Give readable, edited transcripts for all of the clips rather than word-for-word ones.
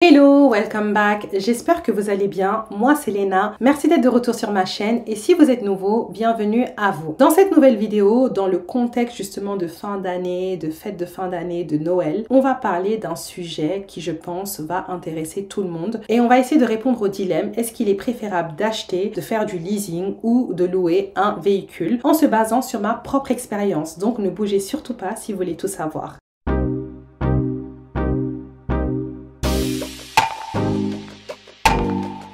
Hello, welcome back, j'espère que vous allez bien, moi c'est Léna, merci d'être de retour sur ma chaîne et si vous êtes nouveau, bienvenue à vous. Dans cette nouvelle vidéo, dans le contexte justement de fin d'année, de fête de fin d'année, de Noël, on va parler d'un sujet qui je pense va intéresser tout le monde et on va essayer de répondre au dilemme, est-ce qu'il est préférable d'acheter, de faire du leasing ou de louer un véhicule en se basant sur ma propre expérience, donc ne bougez surtout pas si vous voulez tout savoir.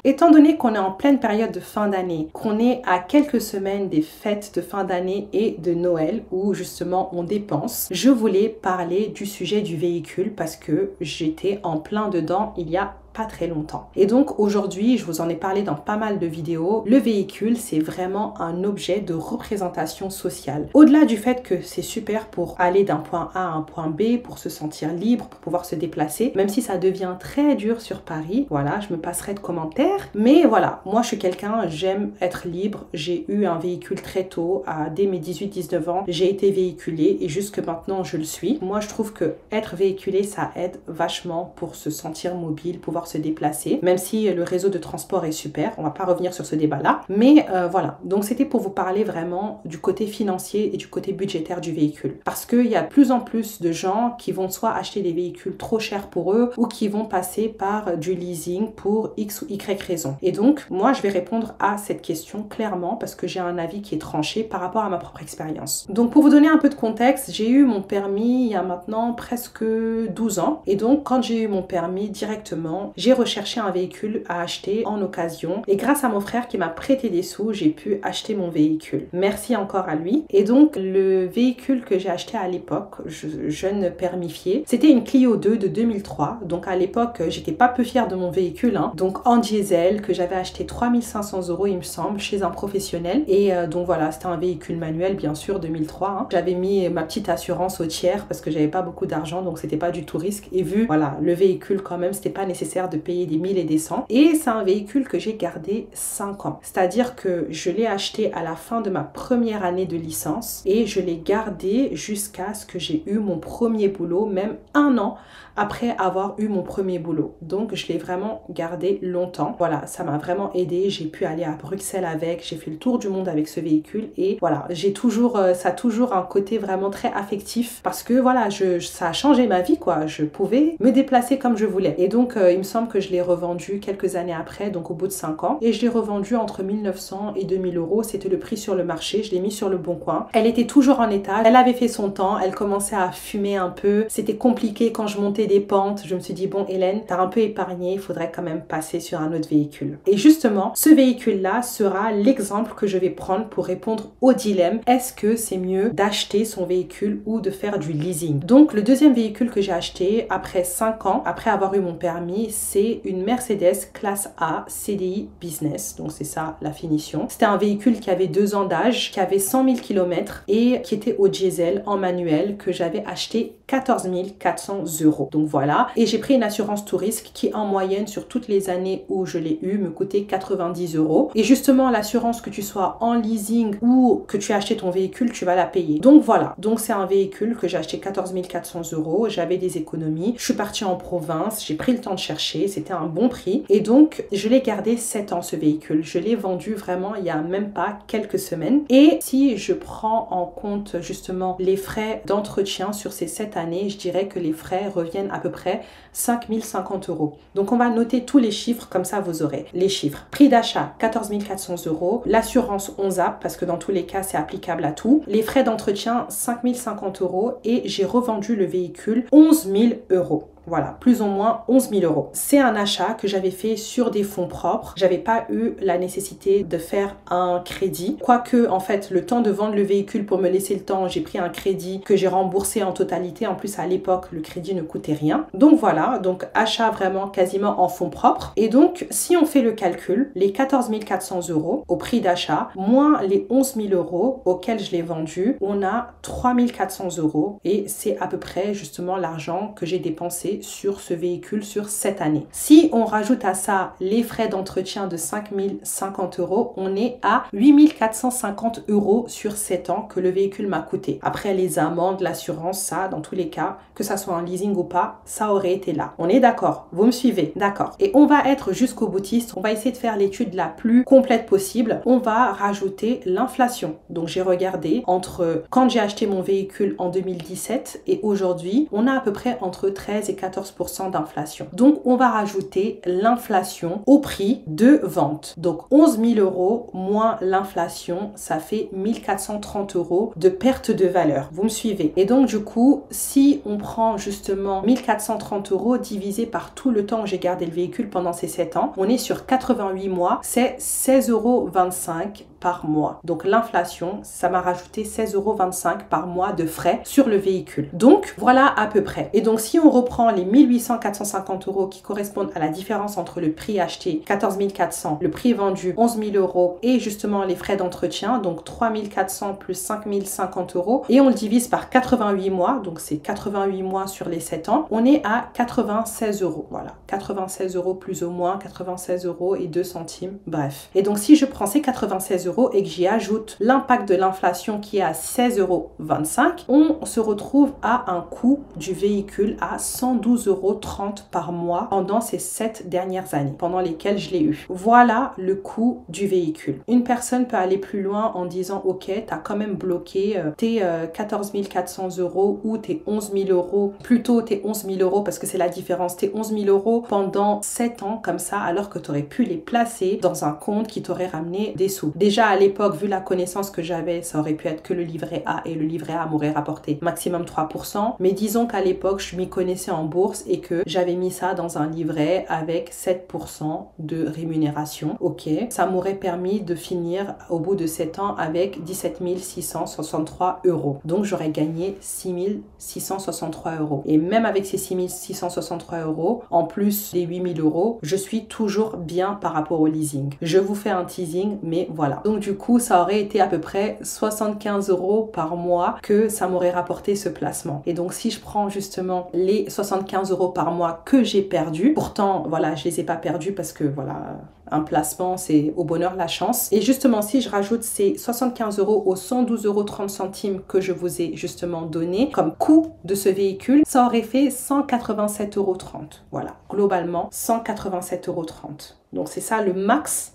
Étant donné qu'on est en pleine période de fin d'année, qu'on est à quelques semaines des fêtes de fin d'année et de Noël où justement on dépense, je voulais parler du sujet du véhicule parce que j'étais en plein dedans il y a pas très longtemps. Et donc aujourd'hui, je vous en ai parlé dans pas mal de vidéos, le véhicule c'est vraiment un objet de représentation sociale. Au-delà du fait que c'est super pour aller d'un point A à un point B, pour se sentir libre, pour pouvoir se déplacer, même si ça devient très dur sur Paris, voilà, je me passerai de commentaires, mais voilà, moi je suis quelqu'un, j'aime être libre, j'ai eu un véhicule très tôt, dès mes 18-19 ans, j'ai été véhiculée et jusque maintenant je le suis. Moi je trouve que être véhiculé ça aide vachement pour se sentir mobile, pouvoir se déplacer, même si le réseau de transport est super, on va pas revenir sur ce débat là, mais voilà, donc c'était pour vous parler vraiment du côté financier et du côté budgétaire du véhicule, parce qu'il y a de plus en plus de gens qui vont soit acheter des véhicules trop chers pour eux, ou qui vont passer par du leasing pour X ou Y raison. Et donc moi je vais répondre à cette question clairement, parce que j'ai un avis qui est tranché par rapport à ma propre expérience. Donc pour vous donner un peu de contexte, j'ai eu mon permis il y a maintenant presque 12 ans, et donc quand j'ai eu mon permis directement, j'ai recherché un véhicule à acheter en occasion et grâce à mon frère qui m'a prêté des sous, j'ai pu acheter mon véhicule. Merci encore à lui. Et donc le véhicule que j'ai acheté à l'époque, jeune permifié, c'était une Clio 2 de 2003. Donc à l'époque, j'étais pas peu fière de mon véhicule, hein. Donc en diesel que j'avais acheté 3500 € il me semble chez un professionnel. Et donc voilà, c'était un véhicule manuel bien sûr 2003. Hein. J'avais mis ma petite assurance au tiers parce que j'avais pas beaucoup d'argent, donc c'était pas du tout risque. Et vu voilà le véhicule quand même, c'était pas nécessaire de payer des 1000 et des 100. Et c'est un véhicule que j'ai gardé 5 ans. C'est-à-dire que je l'ai acheté à la fin de ma première année de licence et je l'ai gardé jusqu'à ce que j'ai eu mon premier boulot, même 1 an après avoir eu mon premier boulot. Donc je l'ai vraiment gardé longtemps. Voilà, ça m'a vraiment aidé. J'ai pu aller à Bruxelles avec, j'ai fait le tour du monde avec ce véhicule et voilà, j'ai toujours, ça a toujours un côté vraiment très affectif parce que voilà, ça a changé ma vie quoi. Je pouvais me déplacer comme je voulais. Et donc il me semble que je l'ai revendu quelques années après, donc au bout de 5 ans. Et je l'ai revendu entre 1900 et 2000 €. C'était le prix sur le marché. Je l'ai mis sur le bon coin. Elle était toujours en état. Elle avait fait son temps. Elle commençait à fumer un peu. C'était compliqué quand je montais des pentes. Je me suis dit, bon Hélène, t'as un peu épargné. Il faudrait quand même passer sur un autre véhicule. Et justement, ce véhicule-là sera l'exemple que je vais prendre pour répondre au dilemme. Est-ce que c'est mieux d'acheter son véhicule ou de faire du leasing? Donc le deuxième véhicule que j'ai acheté après 5 ans, après avoir eu mon permis, c'est une Mercedes classe A CDI Business, donc c'est ça la finition. C'était un véhicule qui avait 2 ans d'âge, qui avait 100 000 km et qui était au diesel en manuel que j'avais acheté 14 400 €. Donc voilà, et j'ai pris une assurance tout risque qui en moyenne sur toutes les années où je l'ai eu me coûtait 90 €. Et justement l'assurance, que tu sois en leasing ou que tu aies acheté ton véhicule, tu vas la payer. Donc voilà, donc c'est un véhicule que j'ai acheté 14 400 €, j'avais des économies, je suis partie en province, j'ai pris le temps de chercher, c'était un bon prix et donc je l'ai gardé 7 ans ce véhicule. Je l'ai vendu vraiment il y a même pas quelques semaines et si je prends en compte justement les frais d'entretien sur ces 7 années, je dirais que les frais reviennent à peu près 5050 €. Donc on va noter tous les chiffres, comme ça vous aurez les chiffres. Prix d'achat 14 400 €, l'assurance on zappe parce que dans tous les cas c'est applicable à tout, les frais d'entretien 5050 € et j'ai revendu le véhicule 11 000 €. Voilà, plus ou moins 11 000 €. C'est un achat que j'avais fait sur des fonds propres. J'avais pas eu la nécessité de faire un crédit. Quoique, en fait, le temps de vendre le véhicule, pour me laisser le temps, j'ai pris un crédit que j'ai remboursé en totalité. En plus, à l'époque, le crédit ne coûtait rien. Donc voilà, donc achat vraiment quasiment en fonds propres. Et donc, si on fait le calcul, les 14 400 € au prix d'achat, moins les 11 000 € auxquels je l'ai vendu, on a 3 400 € et c'est à peu près justement l'argent que j'ai dépensé rajouter sur ce véhicule sur cette année. Si on rajoute à ça les frais d'entretien de 5 050 €, on est à 8 450 € sur 7 ans que le véhicule m'a coûté. Après les amendes, l'assurance, ça, dans tous les cas, que ça soit un leasing ou pas, ça aurait été là. On est d'accord? Vous me suivez? D'accord. Et on va être jusqu'au boutiste. On va essayer de faire l'étude la plus complète possible. On va rajouter l'inflation. Donc j'ai regardé entre quand j'ai acheté mon véhicule en 2017 et aujourd'hui, on a à peu près entre 13 et 14% d'inflation. Donc on va rajouter l'inflation au prix de vente. Donc 11 000 € moins l'inflation, ça fait 1 430 € de perte de valeur. Vous me suivez? Et donc du coup, si on prend justement 1 430 € divisé par tout le temps que j'ai gardé le véhicule pendant ces 7 ans, on est sur 88 mois, c'est 16,25 € par mois. Donc l'inflation, ça m'a rajouté 16,25 € par mois de frais sur le véhicule. Donc voilà à peu près. Et donc si on reprend les 1 450 € qui correspondent à la différence entre le prix acheté 14 400, le prix vendu 11 000 € et justement les frais d'entretien, donc 3 400 plus 5 050 € et on le divise par 88 mois, donc c'est 88 mois sur les 7 ans, on est à 96 €. Voilà, 96 € plus ou moins, 96 € et 2 centimes, bref. Et donc si je prends ces 96 € et que j'y ajoute l'impact de l'inflation qui est à 16,25 €, on se retrouve à un coût du véhicule à 112,30 € par mois pendant ces 7 dernières années, pendant lesquelles je l'ai eu. Voilà le coût du véhicule. Une personne peut aller plus loin en disant ok, t'as quand même bloqué tes 14 400 € ou tes 11 000 €, plutôt tes 11 000 € parce que c'est la différence, tes 11 000 € pendant 7 ans comme ça, alors que tu aurais pu les placer dans un compte qui t'aurait ramené des sous. Déjà à l'époque, vu la connaissance que j'avais, ça aurait pu être que le livret A et le livret A m'aurait rapporté maximum 3%. Mais disons qu'à l'époque, je m'y connaissais en bourse et que j'avais mis ça dans un livret avec 7% de rémunération. Ok, ça m'aurait permis de finir au bout de 7 ans avec 17 663 €. Donc j'aurais gagné 6 663 €. Et même avec ces 6 663 €, en plus des 8 000 €, je suis toujours bien par rapport au leasing. Je vous fais un teasing, mais voilà. Donc du coup, ça aurait été à peu près 75 € par mois que ça m'aurait rapporté ce placement. Et donc si je prends justement les 75 € par mois que j'ai perdus, pourtant voilà, je les ai pas perdus parce que voilà, un placement, c'est au bonheur la chance. Et justement, si je rajoute ces 75 € aux 112,30 € que je vous ai justement donné comme coût de ce véhicule, ça aurait fait 187,30 €. Voilà, globalement, 187,30 €. Donc c'est ça le max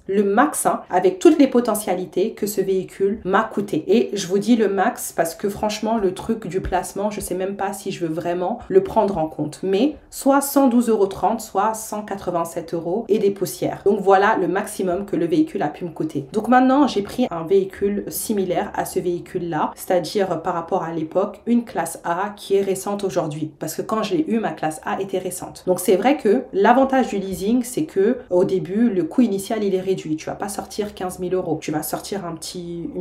hein, avec toutes les potentialités que ce véhicule m'a coûté. Et je vous dis le max parce que franchement, le truc du placement, je sais même pas si je veux vraiment le prendre en compte. Mais soit 112,30 €, soit 187 € et des poussières. Donc voilà le maximum que le véhicule a pu me coûter. Donc maintenant, j'ai pris un véhicule similaire à ce véhicule-là, c'est-à-dire par rapport à l'époque, une classe A qui est récente aujourd'hui. Parce que quand je l'ai eu, ma classe A était récente. Donc c'est vrai que l'avantage du leasing, c'est que au début, le coût initial il est réduit. Tu vas pas sortir 15 000 €. Tu vas sortir une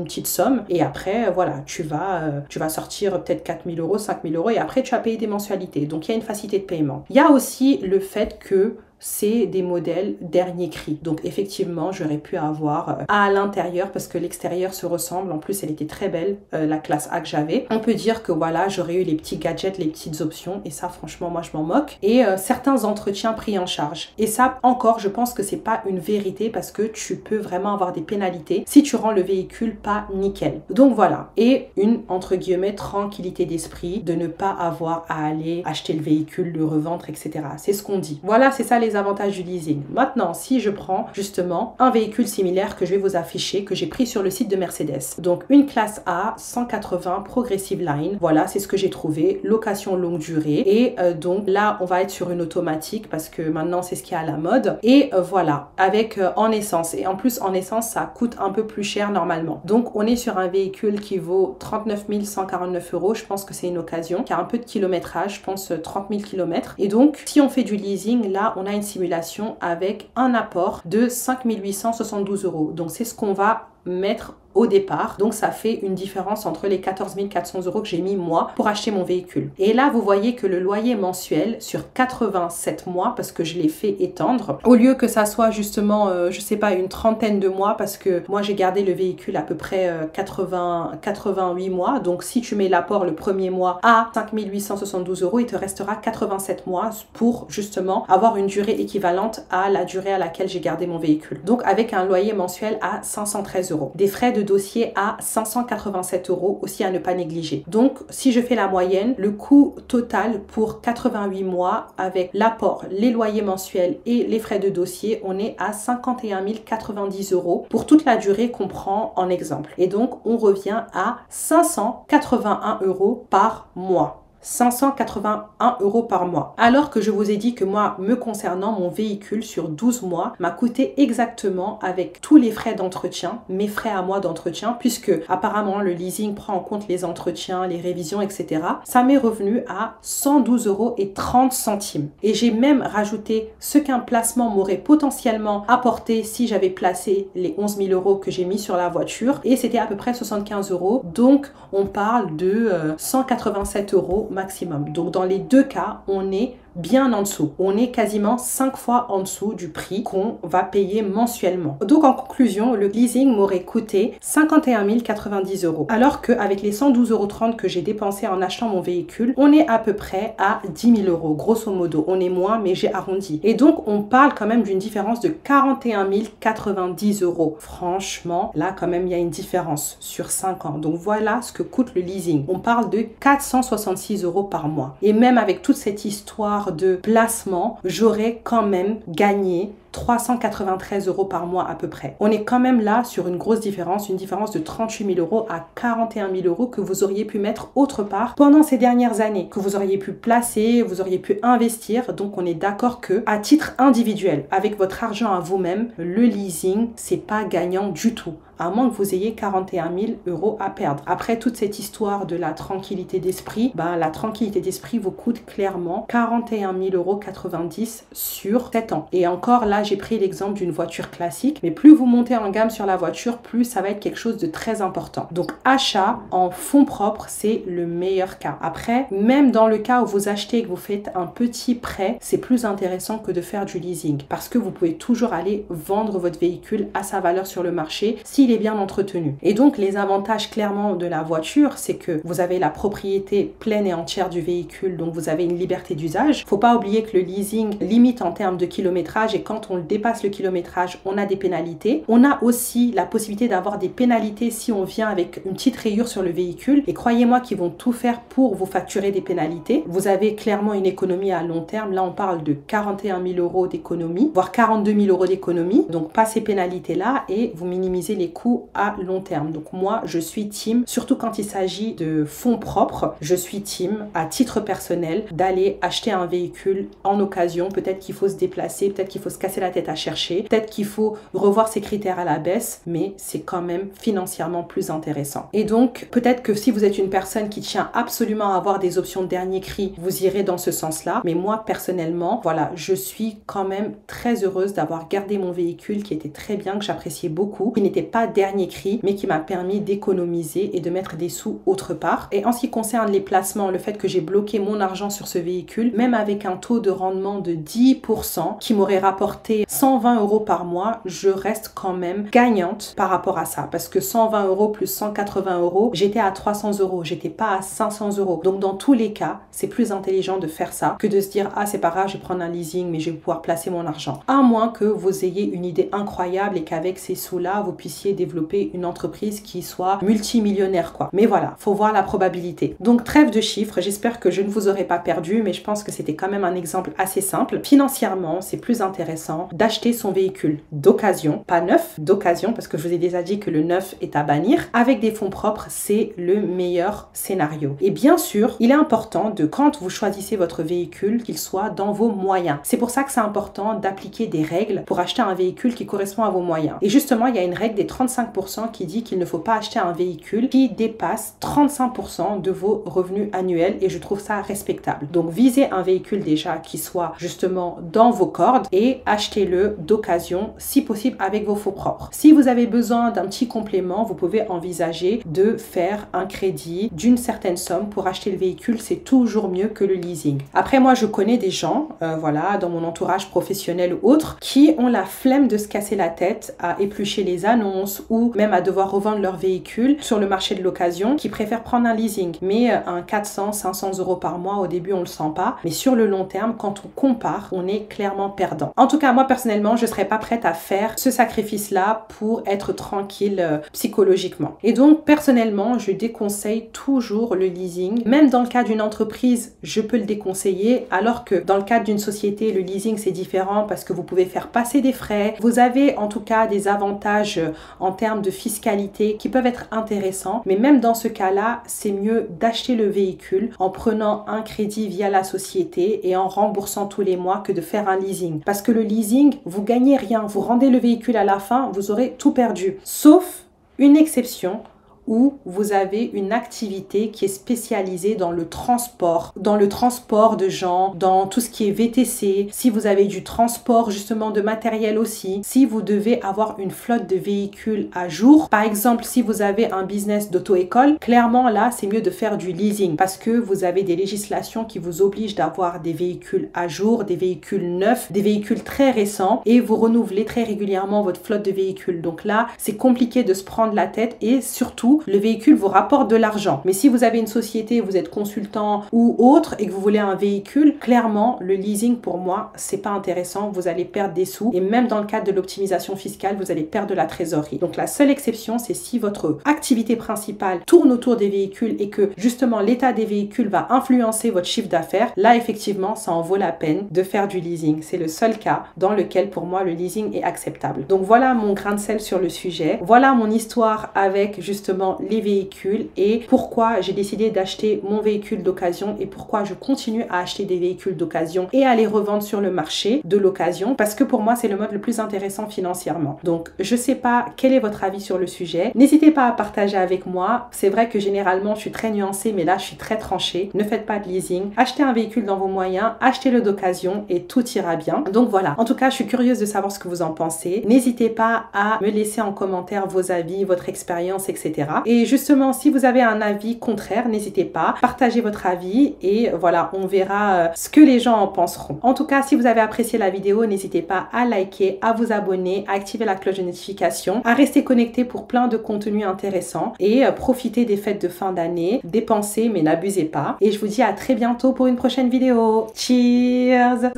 petite somme et après voilà, tu vas sortir peut-être 4 000 €, 5 000 € et après tu vas payer des mensualités. Donc il y a une facilité de paiement. Il y a aussi le fait que c'est des modèles dernier cri. Donc effectivement, j'aurais pu avoir à l'intérieur, parce que l'extérieur se ressemble, en plus elle était très belle, la classe A que j'avais. On peut dire que voilà, j'aurais eu les petits gadgets, les petites options, et ça franchement moi je m'en moque. Et certains entretiens pris en charge. Et ça encore, je pense que c'est pas une vérité parce que tu peux vraiment avoir des pénalités si tu rends le véhicule pas nickel. Donc voilà. Et une, entre guillemets, tranquillité d'esprit de ne pas avoir à aller acheter le véhicule, le revendre, etc. C'est ce qu'on dit. Voilà, c'est ça les avantages du leasing. Maintenant, si je prends justement un véhicule similaire que je vais vous afficher, que j'ai pris sur le site de Mercedes. Donc une classe A, 180 Progressive Line. Voilà, c'est ce que j'ai trouvé. Location longue durée. Et donc là, on va être sur une automatique parce que maintenant, c'est ce qui est à la mode. Et voilà, avec en essence. Et en plus, en essence, ça coûte un peu plus cher normalement. Donc on est sur un véhicule qui vaut 39 149 €. Je pense que c'est une occasion, qui a un peu de kilométrage, je pense 30 000 km. Et donc, si on fait du leasing, là, on a une simulation avec un apport de 5 872 €. Donc, c'est ce qu'on va mettre au départ. Donc ça fait une différence entre les 14 400 € que j'ai mis moi pour acheter mon véhicule. Et là, vous voyez que le loyer mensuel sur 87 mois, parce que je l'ai fait étendre, au lieu que ça soit justement, je sais pas, une trentaine de mois, parce que moi j'ai gardé le véhicule à peu près 88 mois. Donc si tu mets l'apport le premier mois à 5 872 €, il te restera 87 mois pour justement avoir une durée équivalente à la durée à laquelle j'ai gardé mon véhicule. Donc avec un loyer mensuel à 513 €. Des frais de dossier à 587 € aussi à ne pas négliger. Donc si je fais la moyenne, le coût total pour 88 mois avec l'apport, les loyers mensuels et les frais de dossier, on est à 51 090 € pour toute la durée qu'on prend en exemple. Et donc on revient à 581 € par mois. 581 € par mois. Alors que je vous ai dit que moi, me concernant, mon véhicule sur 12 mois m'a coûté exactement, avec tous les frais d'entretien, mes frais à moi d'entretien, puisque apparemment le leasing prend en compte les entretiens, les révisions, etc. Ça m'est revenu à 112,30 € Et j'ai même rajouté ce qu'un placement m'aurait potentiellement apporté si j'avais placé les 11 000 € que j'ai mis sur la voiture, et c'était à peu près 75 €. Donc on parle de 187 € maximum. Donc dans les deux cas, on est bien en dessous. On est quasiment 5 fois en dessous du prix qu'on va payer mensuellement. Donc en conclusion, le leasing m'aurait coûté 51 090 €. Alors qu'avec les 112,30 € que j'ai dépensé en achetant mon véhicule, on est à peu près à 10 000 €, grosso modo. On est moins, mais j'ai arrondi. Et donc on parle quand même d'une différence de 41 090 €. Franchement, là quand même il y a une différence sur 5 ans. Donc voilà ce que coûte le leasing. On parle de 466 € par mois. Et même avec toute cette histoire de placement, j'aurais quand même gagné 393 € par mois à peu près. On est quand même là sur une grosse différence, une différence de 38 000 € à 41 000 € que vous auriez pu mettre autre part pendant ces dernières années, que vous auriez pu placer, vous auriez pu investir. Donc on est d'accord que à titre individuel, avec votre argent à vous-même, le leasing, c'est pas gagnant du tout, à moins que vous ayez 41 000 € à perdre. Après toute cette histoire de la tranquillité d'esprit, la tranquillité d'esprit vous coûte clairement 41 090 € sur 7 ans. Et encore là, j'ai pris l'exemple d'une voiture classique, mais plus vous montez en gamme sur la voiture, plus ça va être quelque chose de très important. Donc achat en fonds propres, c'est le meilleur cas. Après, même dans le cas où vous achetez et que vous faites un petit prêt, c'est plus intéressant que de faire du leasing, parce que vous pouvez toujours aller vendre votre véhicule à sa valeur sur le marché s'il est bien entretenu. Et donc les avantages clairement de la voiture, c'est que vous avez la propriété pleine et entière du véhicule, donc vous avez une liberté d'usage. Faut pas oublier que le leasing limite en termes de kilométrage, et quand on dépasse le kilométrage, on a des pénalités. On a aussi la possibilité d'avoir des pénalités si on vient avec une petite rayure sur le véhicule, et croyez-moi qu'ils vont tout faire pour vous facturer des pénalités. Vous avez clairement une économie à long terme. Là on parle de 41 000 € d'économie, voire 42 000 € d'économie, donc pas ces pénalités là, et vous minimisez les coûts à long terme. Donc moi je suis team, surtout quand il s'agit de fonds propres, je suis team à titre personnel d'aller acheter un véhicule en occasion. Peut-être qu'il faut se déplacer, peut-être qu'il faut se casser la tête à chercher, peut-être qu'il faut revoir ses critères à la baisse, mais c'est quand même financièrement plus intéressant. Et donc peut-être que si vous êtes une personne qui tient absolument à avoir des options de dernier cri, vous irez dans ce sens-là. Mais moi personnellement, voilà, je suis quand même très heureuse d'avoir gardé mon véhicule qui était très bien, que j'appréciais beaucoup, qui n'était pas dernier cri, mais qui m'a permis d'économiser et de mettre des sous autre part. Et en ce qui concerne les placements, le fait que j'ai bloqué mon argent sur ce véhicule, même avec un taux de rendement de 10% qui m'aurait rapporté 120 € par mois, je reste quand même gagnante par rapport à ça, parce que 120 € plus 180 €, j'étais à 300 €, j'étais pas à 500 €. Donc dans tous les cas, c'est plus intelligent de faire ça que de se dire ah c'est pas grave, je vais prendre un leasing mais je vais pouvoir placer mon argent. À moins que vous ayez une idée incroyable et qu'avec ces sous-là, vous puissiez développer une entreprise qui soit multimillionnaire quoi. Mais voilà, faut voir la probabilité. Donc trêve de chiffres, j'espère que je ne vous aurai pas perdu, mais je pense que c'était quand même un exemple assez simple. Financièrement, c'est plus intéressant d'acheter son véhicule d'occasion, pas neuf, d'occasion, parce que je vous ai déjà dit que le neuf est à bannir. Avec des fonds propres, c'est le meilleur scénario. Et bien sûr, il est important de, quand vous choisissez votre véhicule, qu'il soit dans vos moyens. C'est pour ça que c'est important d'appliquer des règles pour acheter un véhicule qui correspond à vos moyens. Et justement, il y a une règle des 35% qui dit qu'il ne faut pas acheter un véhicule qui dépasse 35% de vos revenus annuels, et je trouve ça respectable. Donc visez un véhicule déjà qui soit justement dans vos cordes et achetez achetez-le d'occasion, si possible avec vos fonds propres. Si vous avez besoin d'un petit complément, vous pouvez envisager de faire un crédit d'une certaine somme pour acheter le véhicule. C'est toujours mieux que le leasing. Après, moi, je connais des gens, voilà, dans mon entourage professionnel ou autre, qui ont la flemme de se casser la tête à éplucher les annonces ou même à devoir revendre leur véhicule sur le marché de l'occasion, qui préfèrent prendre un leasing. Mais un 400, 500 € par mois, au début, on le sent pas. Mais sur le long terme, quand on compare, on est clairement perdant. En tout cas, moi, personnellement, je serais pas prête à faire ce sacrifice-là pour être tranquille psychologiquement. Et donc, personnellement, je déconseille toujours le leasing. Même dans le cas d'une entreprise, je peux le déconseiller, alors que dans le cadre d'une société, le leasing, c'est différent parce que vous pouvez faire passer des frais. Vous avez en tout cas des avantages en termes de fiscalité qui peuvent être intéressants. Mais même dans ce cas-là, c'est mieux d'acheter le véhicule en prenant un crédit via la société et en remboursant tous les mois que de faire un leasing. Parce que le leasing, vous gagnez rien. Vous rendez le véhicule à la fin, vous aurez tout perdu. Sauf une exception où vous avez une activité qui est spécialisée dans le transport de gens, dans tout ce qui est VTC, si vous avez du transport justement de matériel aussi, si vous devez avoir une flotte de véhicules à jour. Par exemple, si vous avez un business d'auto-école, clairement là, c'est mieux de faire du leasing parce que vous avez des législations qui vous obligent d'avoir des véhicules à jour, des véhicules neufs, des véhicules très récents et vous renouvelez très régulièrement votre flotte de véhicules. Donc là, c'est compliqué de se prendre la tête et surtout, le véhicule vous rapporte de l'argent. Mais si vous avez une société, vous êtes consultant ou autre et que vous voulez un véhicule, clairement, le leasing pour moi, c'est pas intéressant. Vous allez perdre des sous et même dans le cadre de l'optimisation fiscale, vous allez perdre de la trésorerie. Donc la seule exception, c'est si votre activité principale tourne autour des véhicules et que justement l'état des véhicules va influencer votre chiffre d'affaires. Là, effectivement, ça en vaut la peine de faire du leasing. C'est le seul cas dans lequel pour moi le leasing est acceptable. Donc voilà mon grain de sel sur le sujet. Voilà mon histoire avec justement les véhicules et pourquoi j'ai décidé d'acheter mon véhicule d'occasion et pourquoi je continue à acheter des véhicules d'occasion et à les revendre sur le marché de l'occasion parce que pour moi c'est le mode le plus intéressant financièrement. Donc je sais pas quel est votre avis sur le sujet. N'hésitez pas à partager avec moi. C'est vrai que généralement je suis très nuancée mais là je suis très tranchée. Ne faites pas de leasing. Achetez un véhicule dans vos moyens, achetez-le d'occasion et tout ira bien. Donc voilà. En tout cas, je suis curieuse de savoir ce que vous en pensez. N'hésitez pas à me laisser en commentaire vos avis, votre expérience, etc. Et justement, si vous avez un avis contraire, n'hésitez pas, partagez votre avis et voilà, on verra ce que les gens en penseront. En tout cas, si vous avez apprécié la vidéo, n'hésitez pas à liker, à vous abonner, à activer la cloche de notification, à rester connecté pour plein de contenus intéressants et profitez des fêtes de fin d'année, dépensez mais n'abusez pas. Et je vous dis à très bientôt pour une prochaine vidéo. Cheers!